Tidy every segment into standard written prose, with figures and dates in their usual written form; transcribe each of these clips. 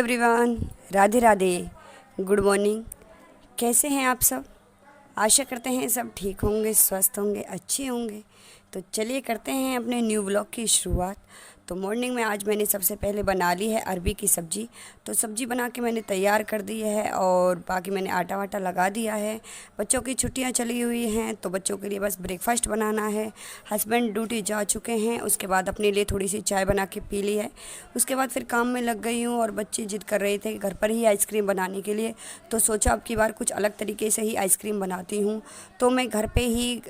Everyone, Radhe Radhe, good morning. कैसे हैं आप सब? आशा करते हैं सब ठीक होंगे, स्वस्थ होंगे, अच्छे होंगे। तो चलिए करते हैं अपने न्यू ब्लॉग की शुरुआत। तो मॉर्निंग में आज मैंने सबसे पहले बना ली है अरबी की सब्ज़ी। तो सब्ज़ी बना के मैंने तैयार कर दी है और बाकी मैंने आटा वाटा लगा दिया है। बच्चों की छुट्टियां चली हुई हैं तो बच्चों के लिए बस ब्रेकफास्ट बनाना है। हस्बैंड ड्यूटी जा चुके हैं, उसके बाद अपने लिए थोड़ी सी चाय बना के पी ली है। उसके बाद फिर काम में लग गई हूँ और बच्चे जिद कर रहे थे घर पर ही आइसक्रीम बनाने के लिए। तो सोचा अब की बार कुछ अलग तरीके से ही आइसक्रीम बनाती हूँ। तो मैं घर पे ही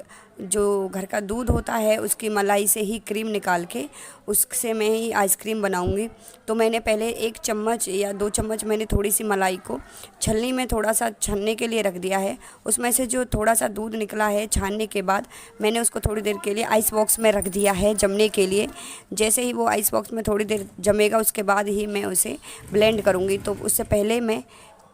जो घर का दूध होता है उसकी मलाई से ही क्रीम निकाल के उससे मैं ही आइसक्रीम बनाऊंगी। तो मैंने पहले 1 चम्मच या 2 चम्मच मैंने थोड़ी सी मलाई को छलनी में थोड़ा सा छनने के लिए रख दिया है। उसमें से जो थोड़ा सा दूध निकला है छानने के बाद मैंने उसको थोड़ी देर के लिए आइस बॉक्स में रख दिया है जमने के लिए। जैसे ही वो आइस बॉक्स में थोड़ी देर जमेगा उसके बाद ही मैं उसे ब्लेंड करूँगी। तो उससे पहले मैं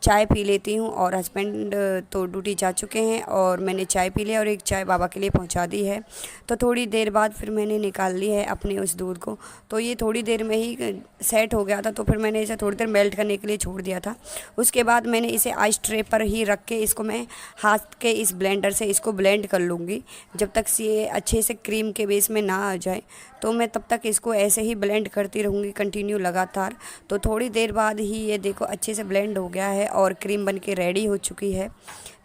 चाय पी लेती हूँ और हस्बैंड तो ड्यूटी जा चुके हैं और मैंने चाय पी लिया और एक चाय बाबा के लिए पहुँचा दी है। तो थोड़ी देर बाद फिर मैंने निकाल ली है अपने उस दूध को। तो ये थोड़ी देर में ही सेट हो गया था, तो फिर मैंने इसे थोड़ी देर मेल्ट करने के लिए छोड़ दिया था। उसके बाद मैंने इसे आइस ट्रे पर ही रख के इसको मैं हाथ के इस ब्लेंडर से इसको ब्लेंड कर लूँगी जब तक ये अच्छे से क्रीम के बेस में ना आ जाए। तो मैं तब तक इसको ऐसे ही ब्लेंड करती रहूँगी कंटिन्यू लगातार। तो थोड़ी देर बाद ही ये देखो अच्छे से ब्लेंड हो गया है और क्रीम बन के रेडी हो चुकी है।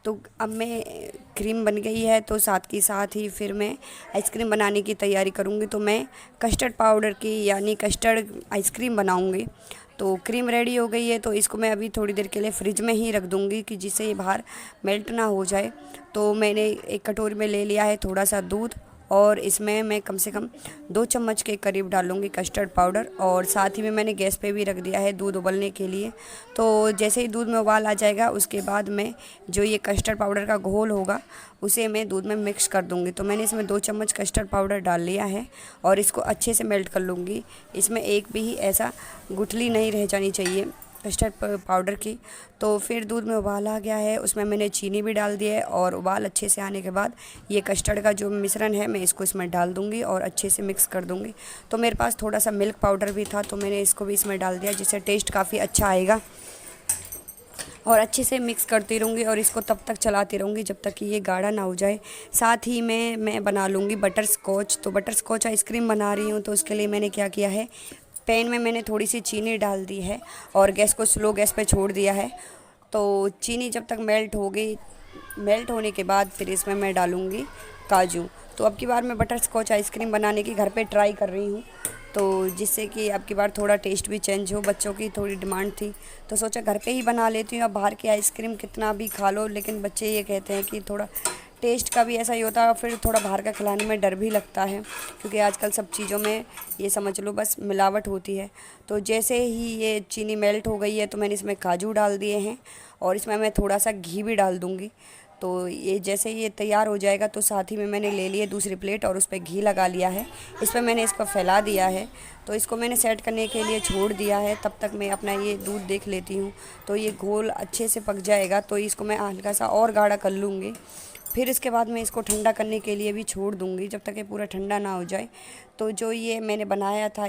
तो अब मैं क्रीम बन गई है तो साथ के साथ ही फिर मैं आइसक्रीम बनाने की तैयारी करूँगी। तो मैं कस्टर्ड पाउडर की यानी कस्टर्ड आइसक्रीम बनाऊँगी। तो क्रीम रेडी हो गई है तो इसको मैं अभी थोड़ी देर के लिए फ्रिज में ही रख दूँगी कि जिससे ये बाहर मेल्ट ना हो जाए। तो मैंने एक कटोरी में ले लिया है थोड़ा सा दूध और इसमें मैं कम से कम 2 चम्मच के करीब डालूँगी कस्टर्ड पाउडर और साथ ही में मैंने गैस पे भी रख दिया है दूध उबलने के लिए। तो जैसे ही दूध में उबाल आ जाएगा उसके बाद मैं जो ये कस्टर्ड पाउडर का घोल होगा उसे मैं दूध में मिक्स कर दूँगी। तो मैंने इसमें 2 चम्मच कस्टर्ड पाउडर डाल लिया है और इसको अच्छे से मेल्ट कर लूँगी। इसमें एक भी ऐसा गुठली नहीं रह जानी चाहिए कस्टर्ड पाउडर की। तो फिर दूध में उबाल आ गया है, उसमें मैंने चीनी भी डाल दी है और उबाल अच्छे से आने के बाद ये कस्टर्ड का जो मिश्रण है मैं इसको इसमें डाल दूंगी और अच्छे से मिक्स कर दूंगी। तो मेरे पास थोड़ा सा मिल्क पाउडर भी था तो मैंने इसको भी इसमें डाल दिया जिससे टेस्ट काफ़ी अच्छा आएगा। और अच्छे से मिक्स करती रहूँगी और इसको तब तक चलाती रहूँगी जब तक कि ये गाढ़ा ना हो जाए। साथ ही मैं बना लूँगी बटर स्कॉच। तो बटर स्कॉच आइसक्रीम बना रही हूँ तो उसके लिए मैंने क्या किया है, पैन में मैंने थोड़ी सी चीनी डाल दी है और गैस को स्लो गैस पे छोड़ दिया है। तो चीनी जब तक मेल्ट हो गई, मेल्ट होने के बाद फिर इसमें मैं डालूँगी काजू। तो अब की बार मैं बटर स्कॉच आइसक्रीम बनाने की घर पे ट्राई कर रही हूँ तो जिससे कि अब की बार थोड़ा टेस्ट भी चेंज हो। बच्चों की थोड़ी डिमांड थी तो सोचा घर पे ही बना लेती हूँ। अब बाहर की आइसक्रीम कितना भी खा लो लेकिन बच्चे ये कहते हैं कि थोड़ा टेस्ट का भी ऐसा ही होता है। फिर थोड़ा बाहर का खिलाने में डर भी लगता है क्योंकि आजकल सब चीज़ों में ये समझ लो बस मिलावट होती है। तो जैसे ही ये चीनी मेल्ट हो गई है तो मैंने इसमें काजू डाल दिए हैं और इसमें मैं थोड़ा सा घी भी डाल दूँगी। तो ये जैसे ये तैयार हो जाएगा तो साथ ही में मैंने ले लिए दूसरी प्लेट और उस पर घी लगा लिया है। इस पर मैंने इसको फैला दिया है तो इसको मैंने सेट करने के लिए छोड़ दिया है। तब तक मैं अपना ये दूध देख लेती हूँ। तो ये घोल अच्छे से पक जाएगा तो इसको मैं हल्का सा और गाढ़ा कर लूँगी। फिर इसके बाद मैं इसको ठंडा करने के लिए भी छोड़ दूँगी जब तक ये पूरा ठंडा ना हो जाए। तो जो ये मैंने बनाया था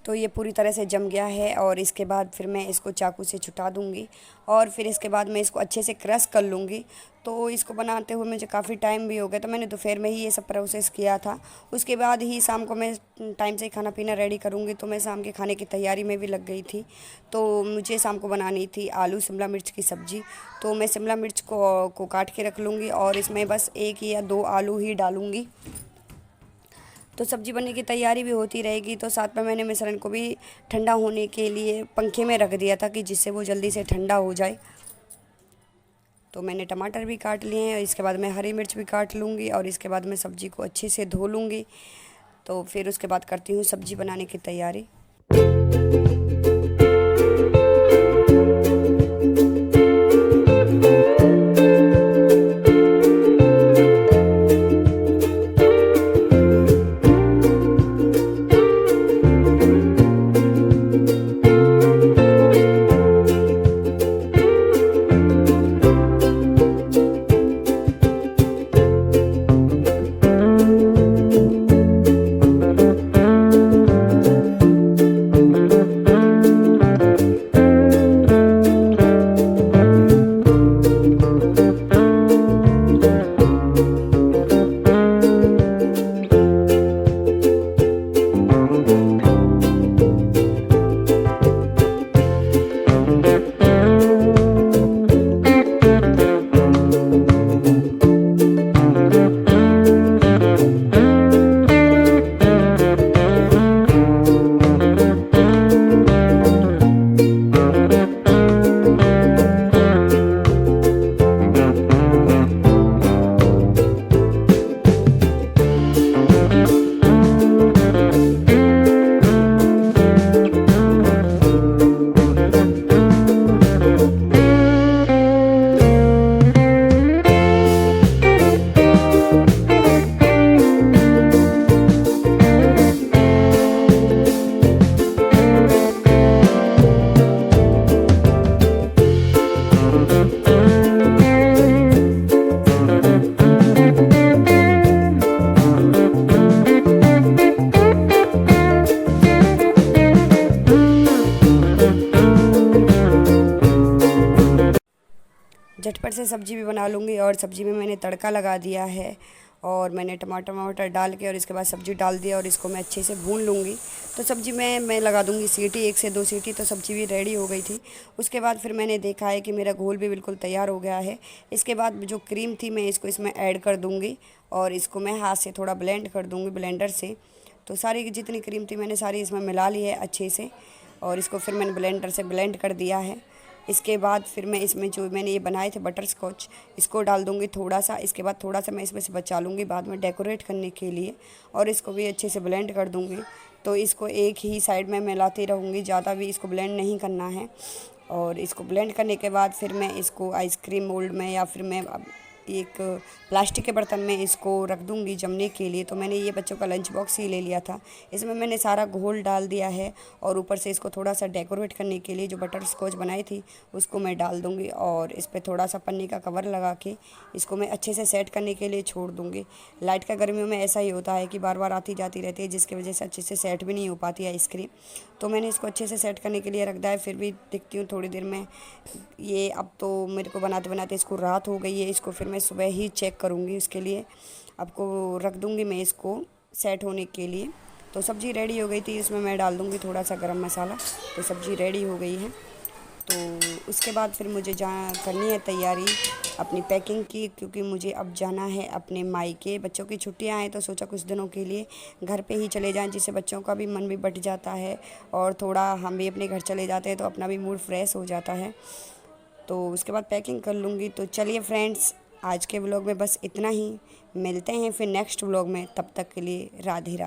तो ये पूरी तरह से जम गया है और इसके बाद फिर मैं इसको चाकू से छुटा दूँगी और फिर इसके बाद मैं इसको अच्छे से क्रश कर लूँगी। तो इसको बनाते हुए मुझे काफ़ी टाइम भी हो गया तो मैंने दोपहर में ही ये सब प्रोसेस किया था। उसके बाद ही शाम को मैं टाइम से खाना पीना रेडी करूँगी तो मैं शाम के खाने की तैयारी में भी लग गई थी। तो मुझे शाम को बनानी थी आलू शिमला मिर्च की सब्ज़ी। तो मैं शिमला मिर्च को काट के रख लूँगी और इसमें बस 1 या 2 आलू ही डालूँगी। तो सब्ज़ी बनने की तैयारी भी होती रहेगी। तो साथ में मैंने मिश्रण को भी ठंडा होने के लिए पंखे में रख दिया था कि जिससे वो जल्दी से ठंडा हो जाए। तो मैंने टमाटर भी काट लिए हैं, इसके बाद मैं हरी मिर्च भी काट लूँगी और इसके बाद मैं सब्ज़ी को अच्छे से धो लूँगी। तो फिर उसके बाद करती हूँ सब्ज़ी बनाने की तैयारी। ऊपर से सब्ज़ी भी बना लूँगी। और सब्ज़ी में मैंने तड़का लगा दिया है और मैंने टमाटर वमाटर डाल के और इसके बाद सब्ज़ी डाल दिया और इसको मैं अच्छे से भून लूँगी। तो सब्ज़ी में मैं लगा दूँगी सीटी, 1 से 2 सीटी, तो सब्ज़ी भी रेडी हो गई थी। उसके बाद फिर मैंने देखा है कि मेरा घोल भी बिल्कुल तैयार हो गया है। इसके बाद जो क्रीम थी मैं इसको इसमें ऐड कर दूँगी और इसको मैं हाथ से थोड़ा ब्लेंड कर दूँगी ब्लेंडर से। तो सारी जितनी क्रीम थी मैंने सारी इसमें मिला ली है अच्छे से और इसको फिर मैंने ब्लेंडर से ब्लेंड कर दिया है। इसके बाद फिर मैं इसमें जो मैंने ये बनाए थे बटर स्कॉच, इसको डाल दूँगी थोड़ा सा। इसके बाद थोड़ा सा मैं इसमें से बचा लूँगी बाद में डेकोरेट करने के लिए और इसको भी अच्छे से ब्लेंड कर दूँगी। तो इसको एक ही साइड में मिलाती रहूँगी, ज़्यादा भी इसको ब्लेंड नहीं करना है। और इसको ब्लेंड करने के बाद फिर मैं इसको आइसक्रीम मोल्ड में या फिर मैं एक प्लास्टिक के बर्तन में इसको रख दूँगी जमने के लिए। तो मैंने ये बच्चों का लंच बॉक्स ही ले लिया था। इसमें मैंने सारा घोल डाल दिया है और ऊपर से इसको थोड़ा सा डेकोरेट करने के लिए जो बटर स्कॉच बनाई थी उसको मैं डाल दूँगी और इस पर थोड़ा सा पन्नी का कवर लगा के इसको मैं अच्छे से सेट करने के लिए छोड़ दूँगी। लाइट का गर्मियों में ऐसा ही होता है कि बार बार आती जाती रहती है, जिसकी वजह से अच्छे से सेट भी नहीं हो पाती है आइसक्रीम। तो मैंने इसको अच्छे से सेट करने के लिए रख दिया है। फिर भी देखती हूँ थोड़ी देर में ये, अब तो मेरे को बनाते बनाते इसको रात हो गई है। इसको फिर मैं सुबह ही चेक करूँगी, उसके लिए आपको रख दूँगी मैं इसको सेट होने के लिए। तो सब्ज़ी रेडी हो गई थी, इसमें मैं डाल दूँगी थोड़ा सा गरम मसाला। तो सब्ज़ी रेडी हो गई है। तो उसके बाद फिर मुझे करनी है तैयारी अपनी पैकिंग की, क्योंकि मुझे अब जाना है अपने मायके। बच्चों की छुट्टियां हैं तो सोचा कुछ दिनों के लिए घर पे ही चले जाएं, जिससे बच्चों का भी मन भी बट जाता है और थोड़ा हम भी अपने घर चले जाते हैं तो अपना भी मूड फ्रेश हो जाता है। तो उसके बाद पैकिंग कर लूँगी। तो चलिए फ्रेंड्स, आज के व्लॉग में बस इतना ही। मिलते हैं फिर नेक्स्ट व्लॉग में, तब तक के लिए राधे राधे।